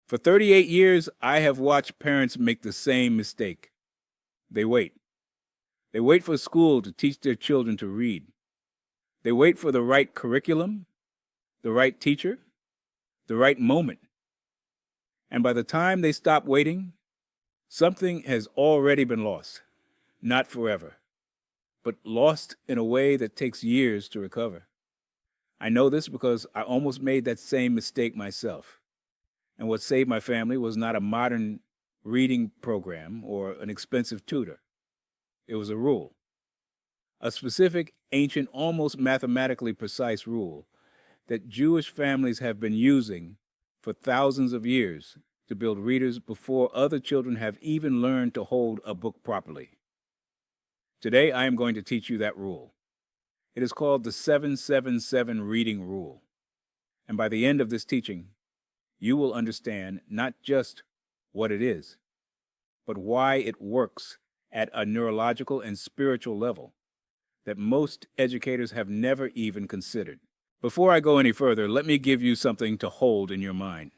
For 38 years, I have watched parents make the same mistake. They wait. They wait for school to teach their children to read. They wait for the right curriculum, the right teacher, the right moment. And by the time they stop waiting, something has already been lost. Not forever, but lost in a way that takes years to recover. I know this because I almost made that same mistake myself. And what saved my family was not a modern reading program or an expensive tutor. It was a rule, a specific, ancient, almost mathematically precise rule that Jewish families have been using for thousands of years to build readers before other children have even learned to hold a book properly. Today, I am going to teach you that rule. It is called the 777 reading rule. And by the end of this teaching, you will understand not just what it is, but why it works at a neurological and spiritual level that most educators have never even considered. Before I go any further, let me give you something to hold in your mind.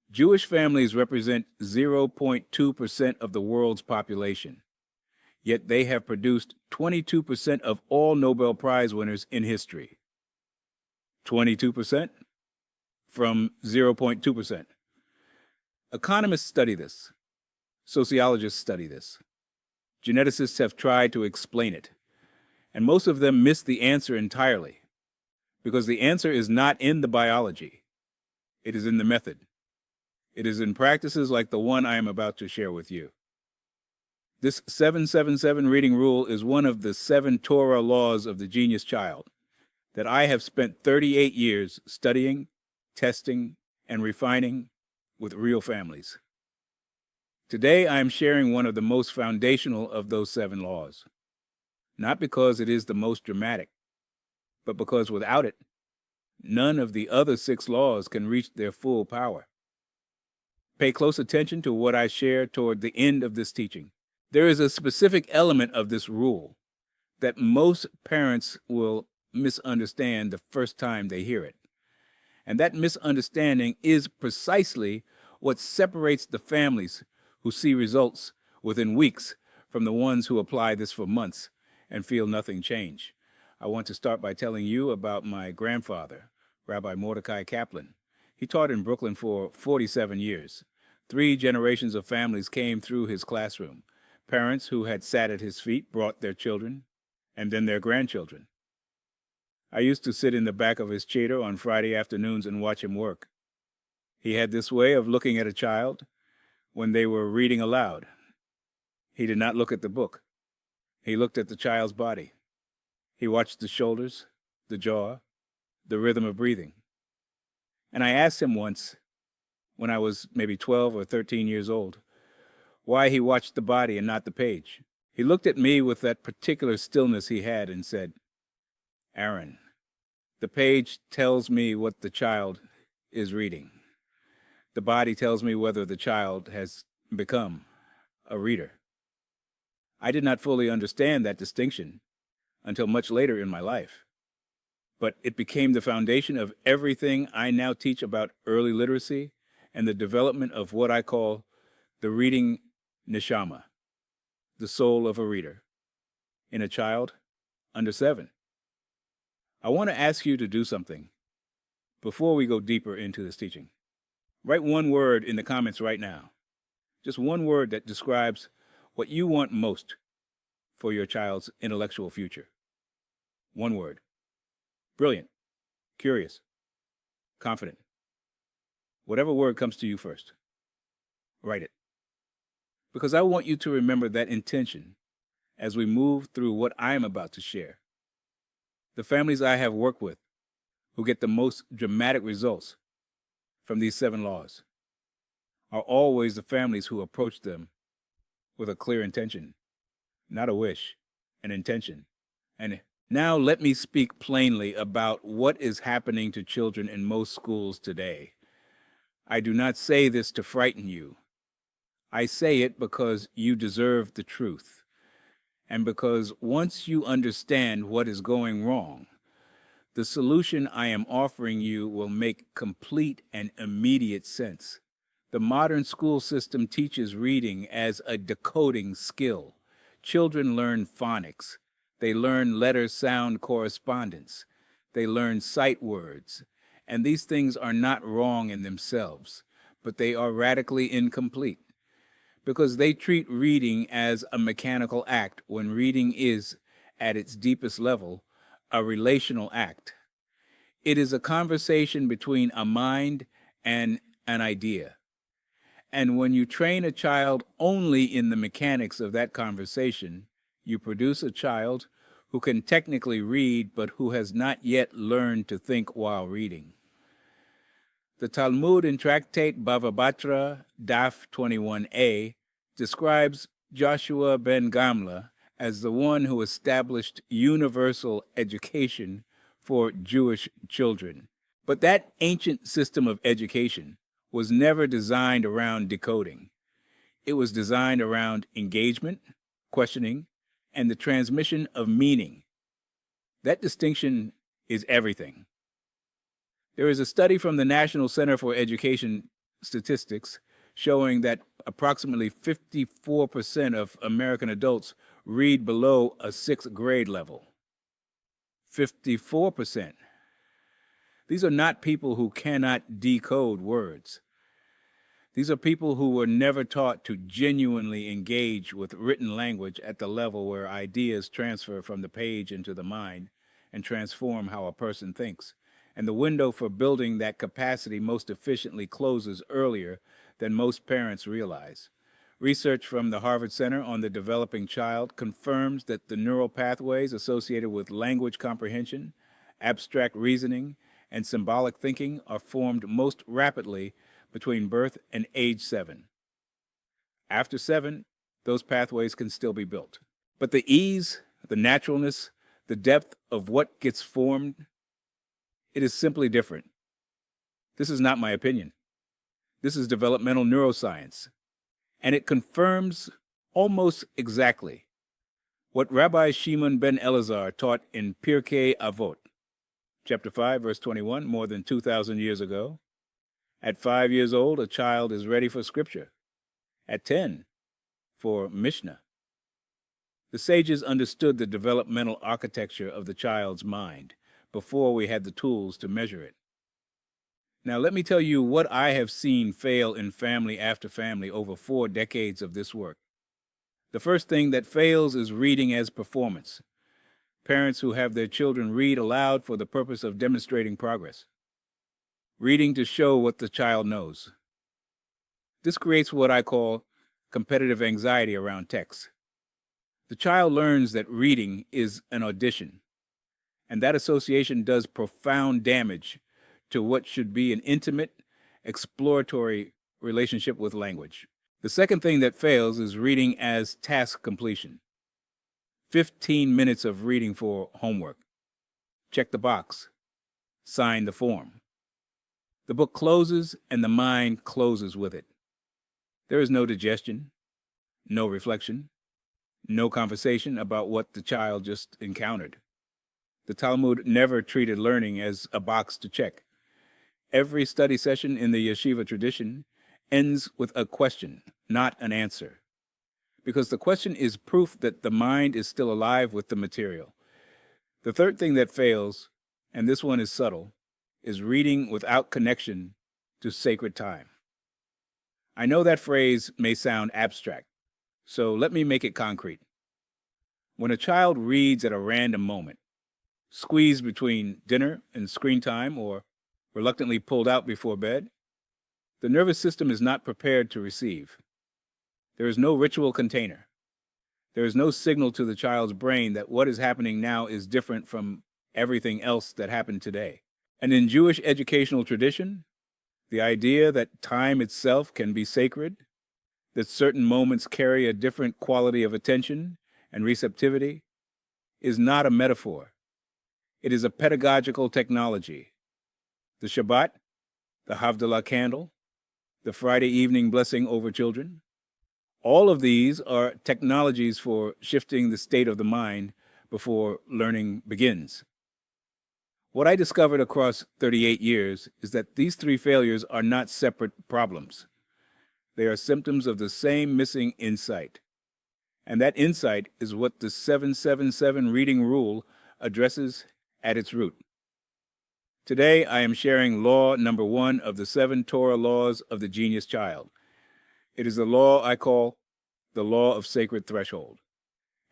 Jewish families represent 0.2% of the world's population, yet they have produced 22% of all Nobel Prize winners in history. 22% from 0.2%. Economists study this. Sociologists study this. Geneticists have tried to explain it, and most of them miss the answer entirely, because the answer is not in the biology. It is in the method. It is in practices like the one I am about to share with you. This 777 reading rule is one of the 7 Torah laws of the genius child that I have spent 38 years studying, testing, and refining with real families. Today, I am sharing one of the most foundational of those 7 laws, not because it is the most dramatic, but because without it, none of the other 6 laws can reach their full power. Pay close attention to what I share toward the end of this teaching. There is a specific element of this rule that most parents will misunderstand the first time they hear it. And that misunderstanding is precisely what separates the families who see results within weeks from the ones who apply this for months and feel nothing change. I want to start by telling you about my grandfather, Rabbi Kaplan. He taught in Brooklyn for 47 years. 3 generations of families came through his classroom. Parents who had sat at his feet brought their children, and then their grandchildren. I used to sit in the back of his cheder on Friday afternoons and watch him work. He had this way of looking at a child when they were reading aloud. He did not look at the book. He looked at the child's body. He watched the shoulders, the jaw, the rhythm of breathing. And I asked him once, when I was maybe 12 or 13 years old, why he watched the body and not the page. He looked at me with that particular stillness he had and said, "Aaron, the page tells me what the child is reading. The body tells me whether the child has become a reader." I did not fully understand that distinction until much later in my life, but it became the foundation of everything I now teach about early literacy and the development of what I call the reading neshama, the soul of a reader, in a child under 7. I want to ask you to do something before we go deeper into this teaching. Write one word in the comments right now. Just one word that describes what you want most for your child's intellectual future. One word. Brilliant, curious, confident. Whatever word comes to you first, write it. Because I want you to remember that intention as we move through what I am about to share. The families I have worked with who get the most dramatic results from these 7 laws are always the families who approach them with a clear intention, not a wish, an intention. And now let me speak plainly about what is happening to children in most schools today. I do not say this to frighten you. I say it because you deserve the truth, and because once you understand what is going wrong, the solution I am offering you will make complete and immediate sense. The modern school system teaches reading as a decoding skill. Children learn phonics. They learn letter-sound correspondence. They learn sight words. And these things are not wrong in themselves, but they are radically incomplete because they treat reading as a mechanical act when reading is, at its deepest level, a relational act. It is a conversation between a mind and an idea. And when you train a child only in the mechanics of that conversation, you produce a child who can technically read but who has not yet learned to think while reading. The Talmud in Tractate Bava Batra, Daf 21a, describes Joshua ben Gamla as the one who established universal education for Jewish children. But that ancient system of education was never designed around decoding. It was designed around engagement, questioning, and the transmission of meaning. That distinction is everything. There is a study from the National Center for Education Statistics showing that approximately 54% of American adults read below a 6th grade level. 54%. These are not people who cannot decode words. These are people who were never taught to genuinely engage with written language at the level where ideas transfer from the page into the mind and transform how a person thinks. And the window for building that capacity most efficiently closes earlier than most parents realize. Research from the Harvard Center on the Developing Child confirms that the neural pathways associated with language comprehension, abstract reasoning, and symbolic thinking are formed most rapidly between birth and age 7. After 7, those pathways can still be built. But the ease, the naturalness, the depth of what gets formed, it is simply different. This is not my opinion. This is developmental neuroscience, and it confirms almost exactly what Rabbi Shimon ben Elazar taught in Pirkei Avot, chapter 5, verse 21, more than 2,000 years ago. At 5 years old, a child is ready for scripture. At 10, for Mishnah. The sages understood the developmental architecture of the child's mind before we had the tools to measure it. Now, let me tell you what I have seen fail in family after family over 4 decades of this work. The first thing that fails is reading as performance. Parents who have their children read aloud for the purpose of demonstrating progress. Reading to show what the child knows. This creates what I call competitive anxiety around text. The child learns that reading is an audition, and that association does profound damage to what should be an intimate, exploratory relationship with language. The second thing that fails is reading as task completion. 15 minutes of reading for homework. Check the box. Sign the form. The book closes and the mind closes with it. There is no digestion, no reflection, no conversation about what the child just encountered. The Talmud never treated learning as a box to check. Every study session in the yeshiva tradition ends with a question, not an answer. Because the question is proof that the mind is still alive with the material. The third thing that fails, and this one is subtle, is reading without connection to sacred time. I know that phrase may sound abstract, so let me make it concrete. When a child reads at a random moment, squeezed between dinner and screen time or reluctantly pulled out before bed, the nervous system is not prepared to receive. There is no ritual container. There is no signal to the child's brain that what is happening now is different from everything else that happened today. And in Jewish educational tradition, the idea that time itself can be sacred, that certain moments carry a different quality of attention and receptivity, is not a metaphor. It is a pedagogical technology. The Shabbat, the Havdalah candle, the Friday evening blessing over children, all of these are technologies for shifting the state of the mind before learning begins. What I discovered across 38 years is that these 3 failures are not separate problems. They are symptoms of the same missing insight. And that insight is what the 777 reading rule addresses at its root. Today, I am sharing law number 1 of the 7 Torah laws of the genius child. It is the law I call the law of sacred threshold.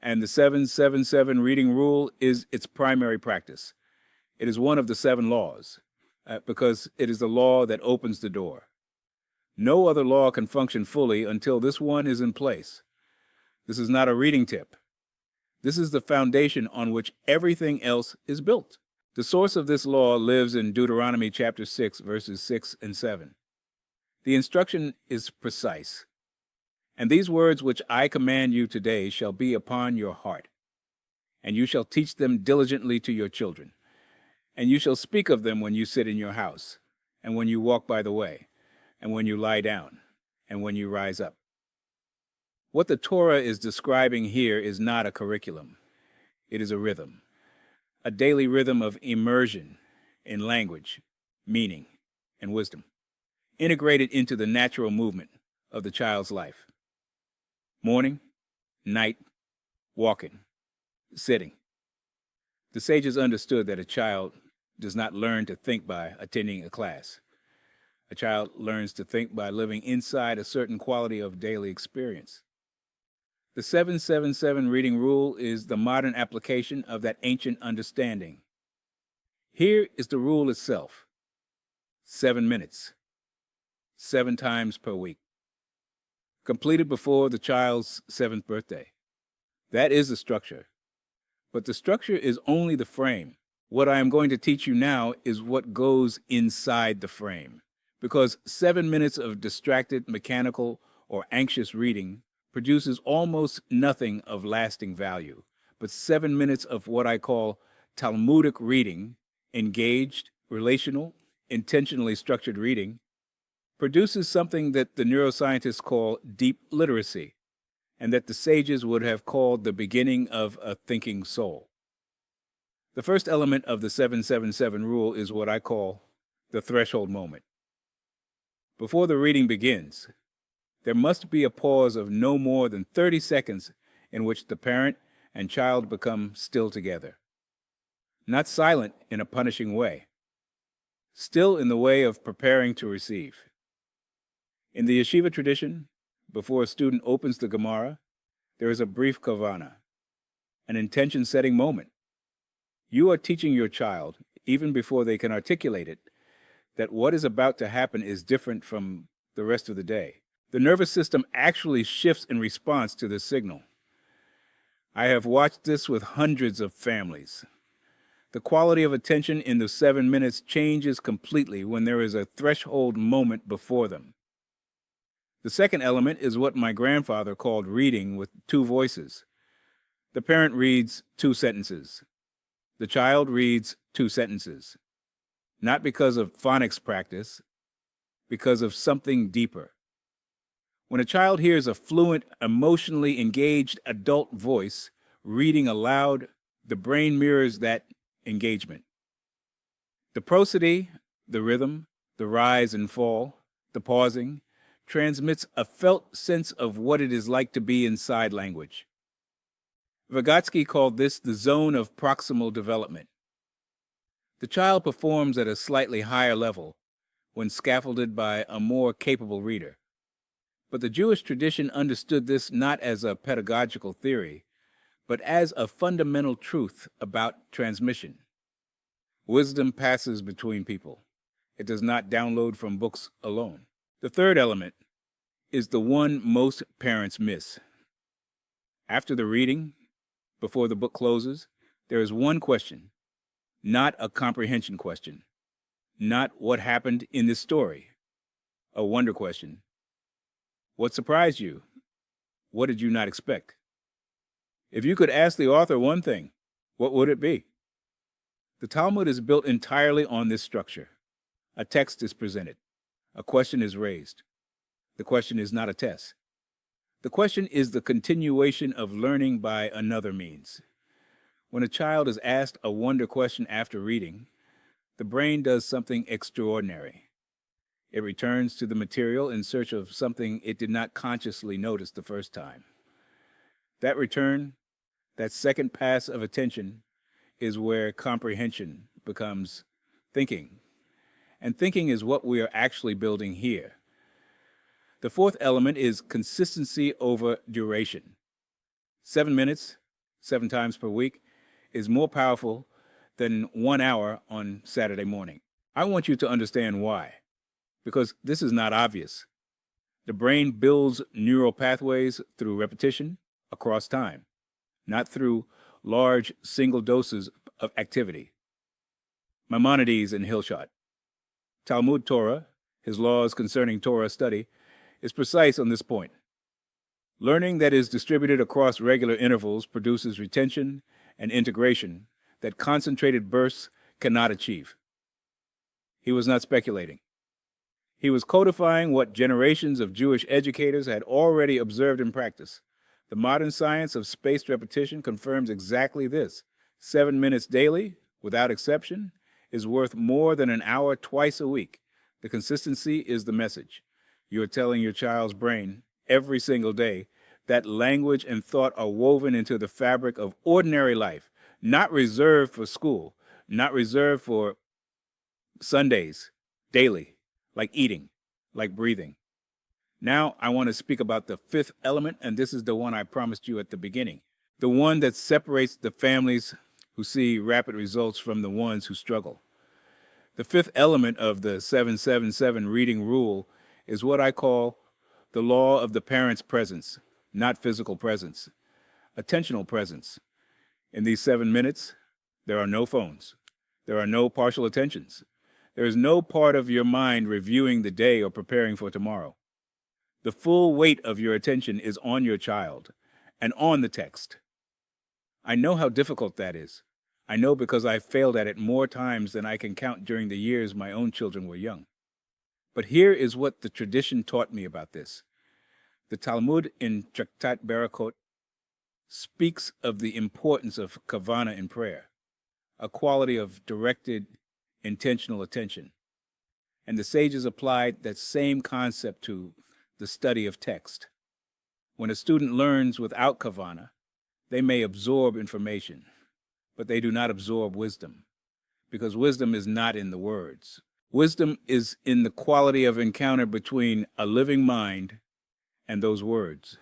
And the 777 reading rule is its primary practice. It is one of the 7 laws, because it is the law that opens the door. No other law can function fully until this one is in place. This is not a reading tip. This is the foundation on which everything else is built. The source of this law lives in Deuteronomy chapter 6, verses 6 and 7. The instruction is precise. And these words which I command you today shall be upon your heart, and you shall teach them diligently to your children. And you shall speak of them when you sit in your house, and when you walk by the way, and when you lie down, and when you rise up. What the Torah is describing here is not a curriculum. It is a rhythm, a daily rhythm of immersion in language, meaning, and wisdom, integrated into the natural movement of the child's life. Morning, night, walking, sitting. The sages understood that a child does not learn to think by attending a class. A child learns to think by living inside a certain quality of daily experience. The 777 reading rule is the modern application of that ancient understanding. Here is the rule itself. 7 minutes, 7 times per week. Completed before the child's 7th birthday. That is the structure. But the structure is only the frame. What I am going to teach you now is what goes inside the frame. Because 7 minutes of distracted, mechanical, or anxious reading produces almost nothing of lasting value. But 7 minutes of what I call Talmudic reading, engaged, relational, intentionally structured reading, produces something that the neuroscientists call deep literacy, and that the sages would have called the beginning of a thinking soul. The first element of the 777 rule is what I call the threshold moment. Before the reading begins, there must be a pause of no more than 30 seconds in which the parent and child become still together. Not silent in a punishing way, still in the way of preparing to receive. In the yeshiva tradition, before a student opens the Gemara, there is a brief kavana, an intention-setting moment. You are teaching your child, even before they can articulate it, that what is about to happen is different from the rest of the day. The nervous system actually shifts in response to this signal. I have watched this with hundreds of families. The quality of attention in the 7 minutes changes completely when there is a threshold moment before them. The second element is what my grandfather called reading with 2 voices. The parent reads 2 sentences. The child reads 2 sentences. Not because of phonics practice, because of something deeper. When a child hears a fluent, emotionally engaged adult voice reading aloud, the brain mirrors that engagement. The prosody, the rhythm, the rise and fall, the pausing, transmits a felt sense of what it is like to be inside language. Vygotsky called this the zone of proximal development. The child performs at a slightly higher level when scaffolded by a more capable reader. But the Jewish tradition understood this not as a pedagogical theory, but as a fundamental truth about transmission. Wisdom passes between people. It does not download from books alone. The third element is the one most parents miss. After the reading, before the book closes, there is one question, not a comprehension question, not what happened in this story, a wonder question. What surprised you? What did you not expect? If you could ask the author one thing, what would it be? The Talmud is built entirely on this structure. A text is presented. A question is raised. The question is not a test. The question is the continuation of learning by another means. When a child is asked a wonder question after reading, the brain does something extraordinary. It returns to the material in search of something it did not consciously notice the first time. That return, that second pass of attention, is where comprehension becomes thinking. And thinking is what we are actually building here. The fourth element is consistency over duration. 7 minutes, 7 times per week, is more powerful than 1 hour on Saturday morning. I want you to understand why, because this is not obvious. The brain builds neural pathways through repetition across time, not through large single doses of activity. Maimonides and Hilshot. Talmud Torah, his laws concerning Torah study, is precise on this point. Learning that is distributed across regular intervals produces retention and integration that concentrated bursts cannot achieve. He was not speculating. He was codifying what generations of Jewish educators had already observed in practice. The modern science of spaced repetition confirms exactly this. 7 minutes daily, without exception, is worth more than an hour twice a week. The consistency is the message. You are telling your child's brain every single day that language and thought are woven into the fabric of ordinary life, not reserved for school, not reserved for Sundays, daily, like eating, like breathing. Now I want to speak about the fifth element, and this is the one I promised you at the beginning, the one that separates the families who see rapid results from the ones who struggle. The fifth element of the 777 reading rule is what I call the law of the parent's presence, not physical presence, attentional presence. In these 7 minutes, there are no phones. There are no partial attentions. There is no part of your mind reviewing the day or preparing for tomorrow. The full weight of your attention is on your child and on the text. I know how difficult that is. I know because I failed at it more times than I can count during the years my own children were young. But here is what the tradition taught me about this. The Talmud in Traktat Barakot speaks of the importance of kavana in prayer, a quality of directed, intentional attention. And the sages applied that same concept to the study of text. When a student learns without kavana, they may absorb information, but they do not absorb wisdom, because wisdom is not in the words. Wisdom is in the quality of encounter between a living mind and those words.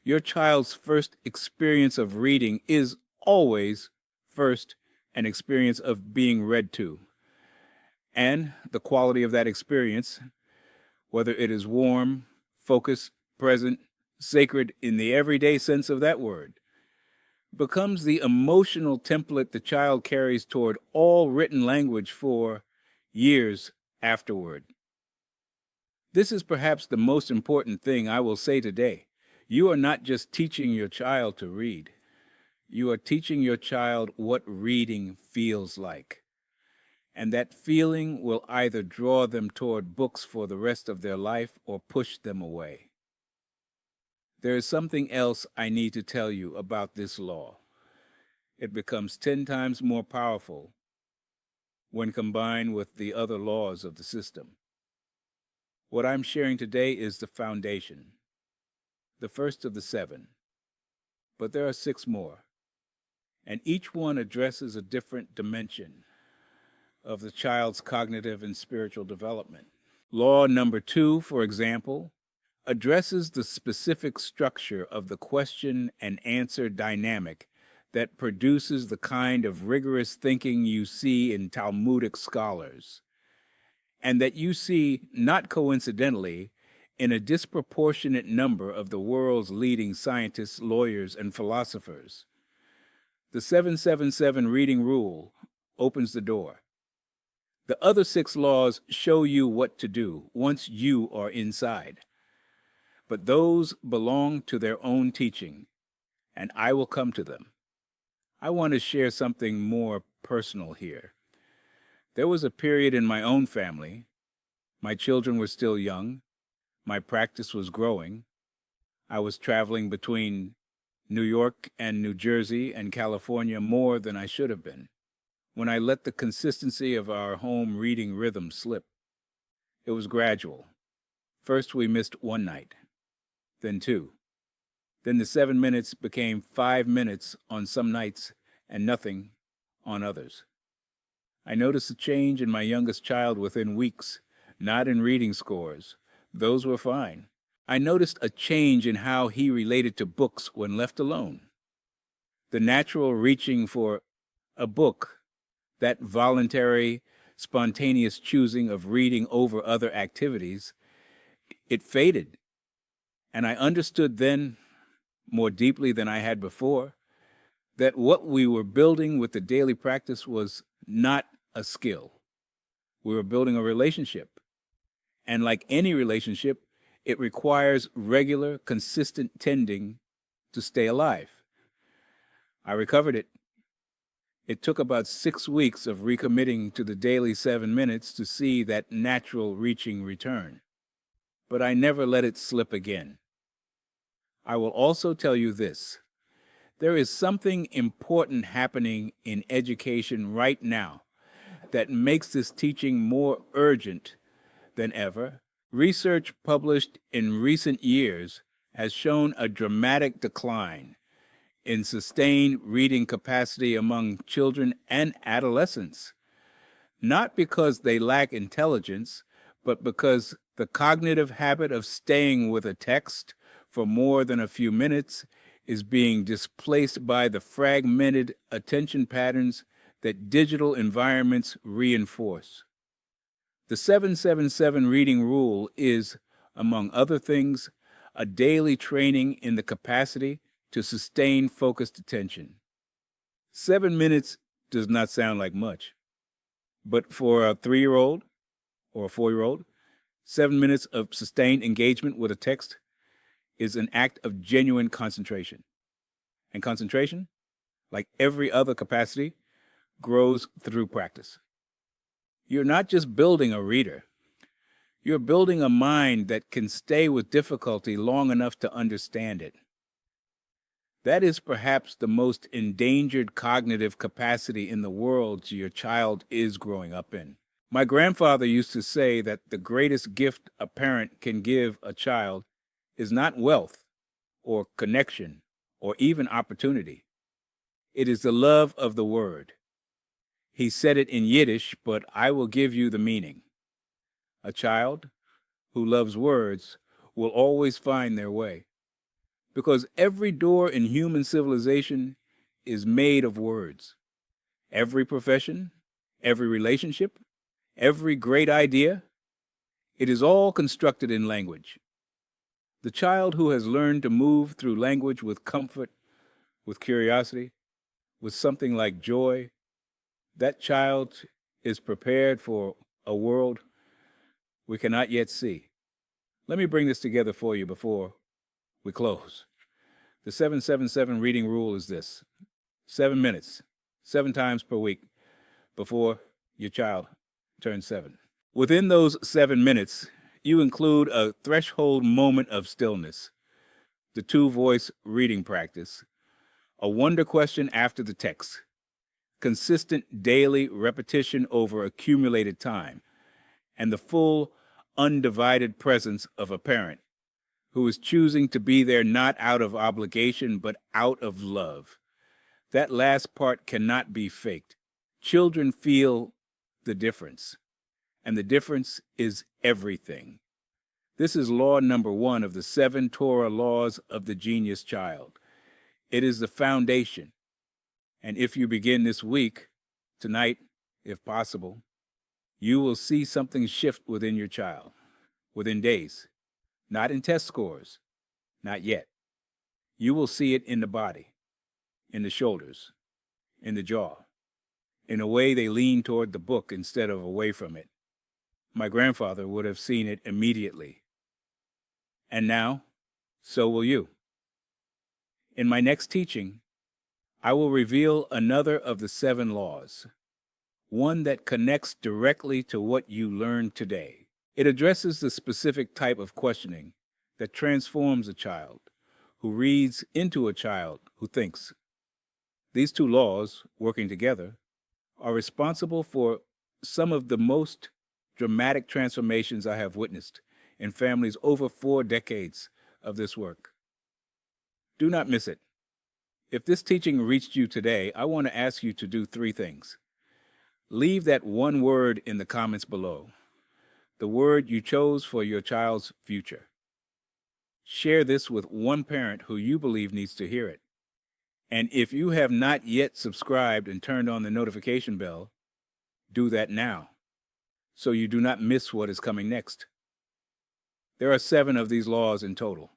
Your child's first experience of reading is always first an experience of being read to. And the quality of that experience, whether it is warm, focused, present, sacred in the everyday sense of that word, becomes the emotional template the child carries toward all written language for years afterward. This is perhaps the most important thing I will say today. You are not just teaching your child to read. You are teaching your child what reading feels like. And that feeling will either draw them toward books for the rest of their life or push them away. There is something else I need to tell you about this law. It becomes 10 times more powerful when combined with the other laws of the system. What I'm sharing today is the foundation, the first of the 7. But there are 6 more, and each one addresses a different dimension of the child's cognitive and spiritual development. Law number 2, for example, addresses the specific structure of the question and answer dynamic that produces the kind of rigorous thinking you see in Talmudic scholars, and that you see, not coincidentally, in a disproportionate number of the world's leading scientists, lawyers, and philosophers. The 777 reading rule opens the door. The other 6 laws show you what to do once you are inside. But those belong to their own teaching, and I will come to them. I want to share something more personal here. There was a period in my own family. My children were still young. My practice was growing. I was traveling between New York and New Jersey and California more than I should have been, when I let the consistency of our home reading rhythm slip. It was gradual. First we missed one night, then two. Then the 7 minutes became 5 minutes on some nights and nothing on others. I noticed a change in my youngest child within weeks, not in reading scores. Those were fine. I noticed a change in how he related to books when left alone. The natural reaching for a book, that voluntary, spontaneous choosing of reading over other activities, it faded. And I understood then, more deeply than I had before, that what we were building with the daily practice was not a skill. We were building a relationship. And like any relationship, it requires regular, consistent tending to stay alive. I recovered it. It took about 6 weeks of recommitting to the daily 7 minutes to see that natural reaching return. But I never let it slip again. I will also tell you this. There is something important happening in education right now that makes this teaching more urgent than ever. Research published in recent years has shown a dramatic decline in sustained reading capacity among children and adolescents, not because they lack intelligence, but because the cognitive habit of staying with a text for more than a few minutes is being displaced by the fragmented attention patterns that digital environments reinforce. The 777 reading rule is, among other things, a daily training in the capacity to sustain focused attention. 7 minutes does not sound like much, but for a 3-year-old or a 4-year-old, 7 minutes of sustained engagement with a text is an act of genuine concentration. And concentration, like every other capacity, grows through practice. You're not just building a reader. You're building a mind that can stay with difficulty long enough to understand it. That is perhaps the most endangered cognitive capacity in the world your child is growing up in. My grandfather used to say that the greatest gift a parent can give a child is not wealth or connection or even opportunity. It is the love of the word. He said it in Yiddish, but I will give you the meaning. A child who loves words will always find their way, because every door in human civilization is made of words. Every profession, every relationship, every great idea, it is all constructed in language. The child who has learned to move through language with comfort, with curiosity, with something like joy, that child is prepared for a world we cannot yet see. Let me bring this together for you before we close. The 777 reading rule is this: 7 minutes, 7 times per week before your child turns 7. Within those 7 minutes, you include a threshold moment of stillness, the 2-voice reading practice, a wonder question after the text, consistent daily repetition over accumulated time, and the full, undivided presence of a parent who is choosing to be there not out of obligation but out of love. That last part cannot be faked. Children feel the difference, and the difference is everything. This is law number 1 of the 7 Torah laws of the genius child. It is the foundation. And if you begin this week, tonight, if possible, you will see something shift within your child, within days, not in test scores, not yet. You will see it in the body, in the shoulders, in the jaw, in a way they lean toward the book instead of away from it. My grandfather would have seen it immediately. And now, so will you. In my next teaching, I will reveal another of the 7 laws, one that connects directly to what you learned today. It addresses the specific type of questioning that transforms a child who reads into a child who thinks. These 2 laws, working together, are responsible for some of the most dramatic transformations I have witnessed in families over 4 decades of this work. Do not miss it. If this teaching reached you today, I want to ask you to do 3 things. Leave that one word in the comments below, the word you chose for your child's future. Share this with one parent who you believe needs to hear it. And if you have not yet subscribed and turned on the notification bell, do that now, so you do not miss what is coming next. There are 7 of these laws in total.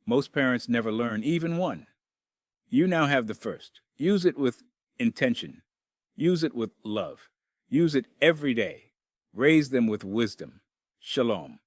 Most parents never learn even one. You now have the first. Use it with intention. Use it with love. Use it every day. Raise them with wisdom. Shalom.